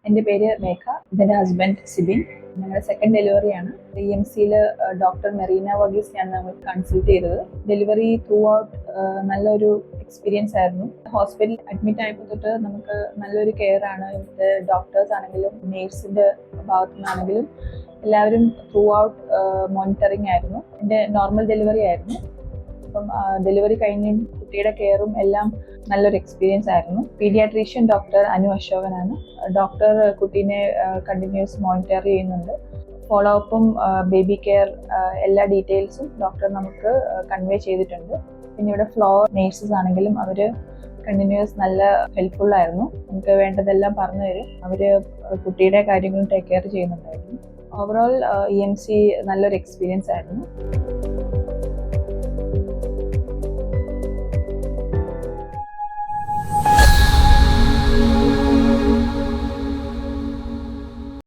എൻ്റെ പേര് മേഘ, ഇതെൻ്റെ ഹസ്ബൻഡ് സിബിൻ. ഞങ്ങളുടെ സെക്കൻഡ് ഡെലിവറിയാണ്. EMCയിൽ ഡോക്ടർ മെറീന വർഗീസ് ഞാൻ നമ്മൾ കൺസൾട്ട് ചെയ്തത്. ഡെലിവറി ത്രൂ ഔട്ട് നല്ലൊരു എക്സ്പീരിയൻസ് ആയിരുന്നു. ഹോസ്പിറ്റലിൽ അഡ്മിറ്റ് ആയപ്പോൾ തൊട്ട് നമുക്ക് നല്ലൊരു കെയർ ആണ്. ഇവിടുത്തെ ഡോക്ടേഴ്സ് ആണെങ്കിലും നേഴ്സിൻ്റെ ഭാഗത്തു നിന്നാണെങ്കിലും എല്ലാവരും ത്രൂ ഔട്ട് മോണിറ്ററിങ് ആയിരുന്നു. എൻ്റെ നോർമൽ ഡെലിവറി ആയിരുന്നു. അപ്പം ഡെലിവറി കഴിഞ്ഞ് കുട്ടിയുടെ കെയറും എല്ലാം നല്ലൊരു എക്സ്പീരിയൻസ് ആയിരുന്നു. പീഡിയാട്രീഷ്യൻ ഡോക്ടർ അനു അശോകനാണ്. ഡോക്ടർ കുട്ടീനെ കണ്ടിന്യൂസ് മോണിറ്റർ ചെയ്യുന്നുണ്ട്. ഫോളോ അപ്പും ബേബി കെയർ എല്ലാ ഡീറ്റെയിൽസും ഡോക്ടർ നമുക്ക് കൺവേ ചെയ്തിട്ടുണ്ട്. പിന്നെ ഇവിടെ ഫ്ലോർ നേഴ്സസ് ആണെങ്കിലും അവർ കണ്ടിന്യൂസ് നല്ല ഹെൽപ്ഫുൾ ആയിരുന്നു. നമുക്ക് വേണ്ടതെല്ലാം പറഞ്ഞു തരും. അവർ കുട്ടിയുടെ കാര്യങ്ങളും ടേക്ക് കെയർ ചെയ്യുന്നുണ്ടായിരുന്നു. ഓവറോൾ EMC നല്ലൊരു എക്സ്പീരിയൻസ് ആയിരുന്നു.